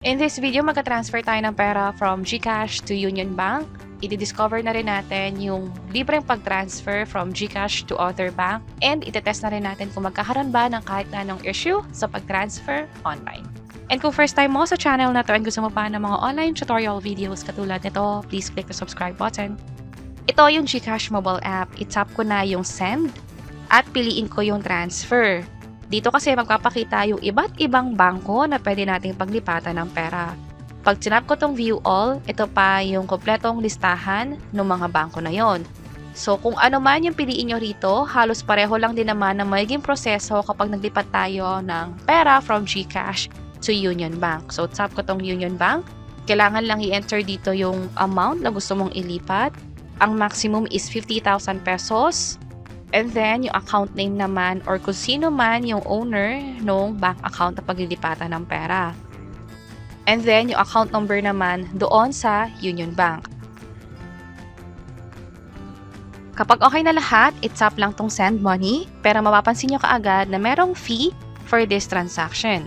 In this video, magka-transfer tayo ng pera from GCash to Union Bank. I-discover na rin natin yung libreng pag-transfer from GCash to other bank. And itetest na rin natin kung magkakaroon ba ng kahit na anong issue sa pag-transfer online. And kung first time mo sa channel na to and gusto mo pa ng mga online tutorial videos katulad nito, please click the subscribe button. Ito yung GCash mobile app. I-tap ko na yung send at piliin ko yung transfer. Dito kasi magpapakita yung iba't ibang bangko na pwede nating paglipatan ng pera. Pag tinap ko tong view all, ito pa yung kompletong listahan ng mga bangko na yon. So kung ano man yung piliin nyo rito, halos pareho lang din naman ang magiging proseso kapag naglipat tayo ng pera from GCash to Union Bank. So tap ko tong Union Bank. Kailangan lang i-enter dito yung amount na gusto mong ilipat. Ang maximum is 50,000 pesos. And then, yung account name naman or kung sino man yung owner ng bank account na paglilipatan ng pera. And then, yung account number naman doon sa Union Bank. Kapag okay na lahat, i-tap lang tong send money, pero mapapansin nyo kaagad na merong fee for this transaction.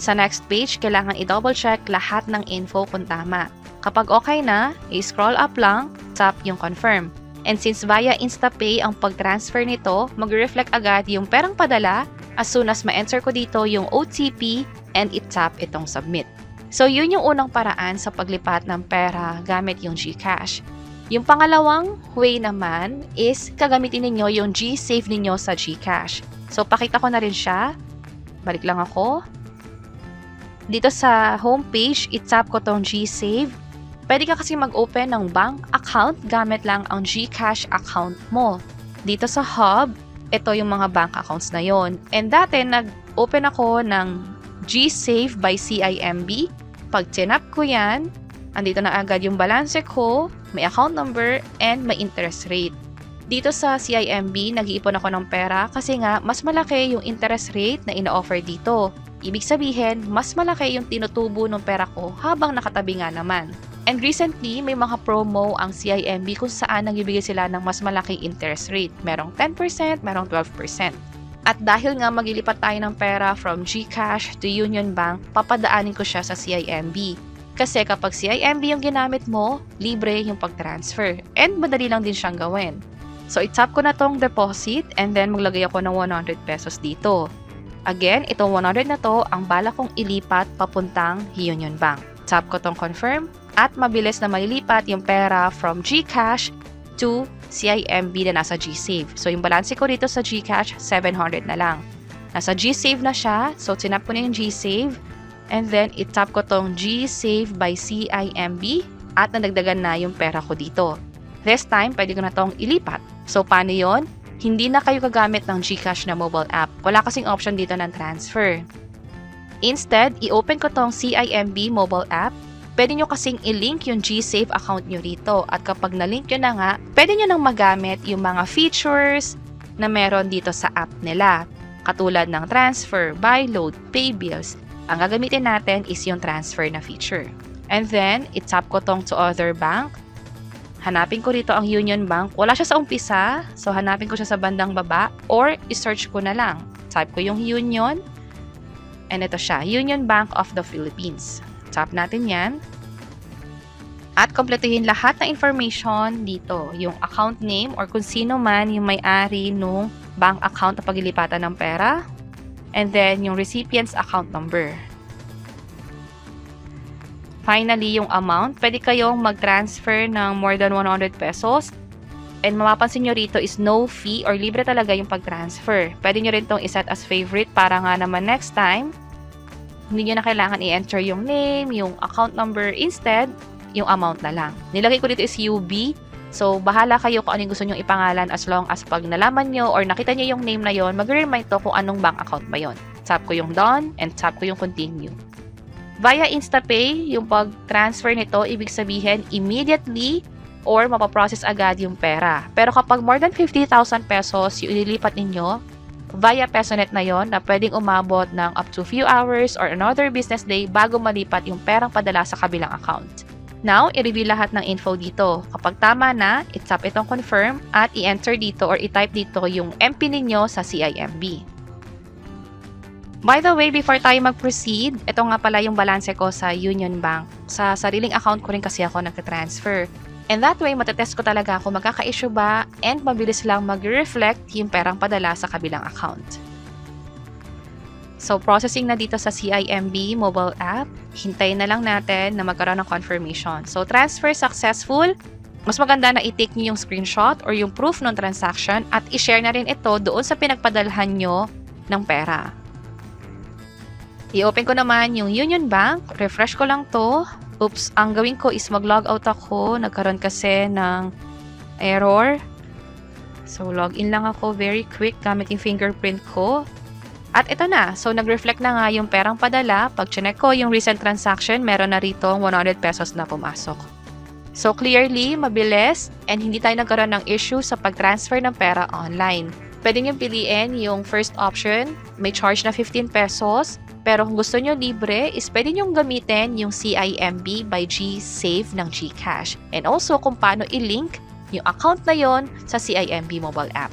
Sa next page, kailangan i-double check lahat ng info kung tama. Kapag okay na, i-scroll up lang, tap yung confirm. And since via InstaPay ang pag-transfer nito, mag-reflect agad yung perang padala as soon as ma-enter ko dito yung OTP and i-tap itong submit. So yun yung unang paraan sa paglipat ng pera gamit yung GCash. Yung pangalawang way naman is gagamitin ninyo yung GSave ninyo sa GCash. So pakita ko na rin siya. Balik lang ako. Dito sa homepage, i-tap ko tong GSave. Pwede ka kasi mag-open ng bank account gamit lang ang GCash account mo. Dito sa hub, ito yung mga bank accounts na yon. And dati, nag-open ako ng GSave by CIMB. Pag tinap ko yan, andito na agad yung balance ko, may account number, and may interest rate. Dito sa CIMB, nag-iipon ako ng pera kasi nga mas malaki yung interest rate na ina-offer dito. Ibig sabihin, mas malaki yung tinutubo ng pera ko habang nakatabi nga naman. And recently, may mga promo ang CIMB kung saan nagbibigay sila ng mas malaking interest rate. Merong 10%, merong 12%. At dahil nga maglilipat tayo ng pera from GCash to Union Bank, papadaanin ko siya sa CIMB. Kasi kapag CIMB yung ginamit mo, libre yung pag-transfer. And madali lang din siyang gawin. So, itap ko na tong deposit and then maglagay ako ng 100 pesos dito. Again, itong 100 na to, ang bala kong ilipat papuntang Union Bank. Tap ko tong confirm. At mabilis na malilipat yung pera from GCash to CIMB na nasa GSave. So, yung balance ko dito sa GCash, 700 na lang. Nasa GSave na siya. So, tinap ko na yung GSave. And then, itap ko tong GSave by CIMB. At nadagdagan na yung pera ko dito. This time, pwede ko na tong ilipat. So, paano yon? Hindi na kayo gagamit ng GCash na mobile app. Wala kasing option dito ng transfer. Instead, i-open ko tong CIMB mobile app. Pwede nyo kasing i-link yung GSave account nyo rito. At kapag na-link nyo na nga, pwede nyo nang magamit yung mga features na meron dito sa app nila. Katulad ng transfer, buy, load, pay bills. Ang gagamitin natin is yung transfer na feature. And then, itap ko tong to other bank. Hanapin ko rito ang Union Bank. Wala siya sa umpisa, so hanapin ko siya sa bandang baba or i-search ko na lang. Type ko yung Union. And ito siya, Union Bank of the Philippines. Tap natin yan. At kompletuhin lahat ng information dito. Yung account name or kung sino man yung may-ari nung bank account na paglilipatan ng pera. And then yung recipient's account number. Finally, yung amount. Pwede kayong mag-transfer ng more than 100 pesos. And mapapansin nyo rito is no fee or libre talaga yung pag-transfer. Pwede nyo rin itong iset as favorite para nga naman next time, hindi nyo na kailangan i-enter yung name, yung account number. Instead, yung amount na lang. Nilagay ko dito is UB. So, bahala kayo kung anong gusto nyo ipangalan as long as pag nalaman nyo or nakita nyo yung name na yon, mag-remind to kung anong bank account ba yon. Tap ko yung done and tap ko yung continue. Via InstaPay, yung pag-transfer nito, ibig sabihin immediately or mapaprocess agad yung pera. Pero kapag more than 50,000 pesos yung ililipat ninyo, via PesoNet na yon na pwedeng umabot ng up to few hours or another business day bago malipat yung perang padala sa kabilang account. Now, i-review lahat ng info dito. Kapag tama na, i-tap itong confirm at i-enter dito or i-type dito yung MPIN ninyo sa CIMB. By the way, before tayo mag-proceed, ito nga pala yung balanse ko sa Union Bank. Sa sariling account ko rin kasi ako nagka-transfer. And that way, matetest ko talaga kung magkaka-issue ba and mabilis lang mag-reflect yung perang padala sa kabilang account. So, processing na dito sa CIMB mobile app. Hintayin na lang natin na magkaroon ng confirmation. So, transfer successful. Mas maganda na i-take nyo yung screenshot or yung proof ng transaction at i-share na rin ito doon sa pinagpadalhan nyo ng pera. I-open ko naman yung Union Bank. Refresh ko lang to. Oops, ang gawin ko is mag-log out ako. Nagkaroon kasi ng error. So, login lang ako very quick gamit yung fingerprint ko. At ito na. So, nag-reflect na nga yung perang padala. Pag chinek ko yung recent transaction, meron na rito 100 pesos na pumasok. So, clearly, mabilis, and hindi tayo nagkaroon ng issue sa pag-transfer ng pera online. Pwede nyo piliin yung first option. May charge na 15 pesos. Pero kung gusto nyo libre, is pwede nyo gamitin yung CIMB by GSave ng GCash. And also kung paano i-link yung account na yon sa CIMB mobile app.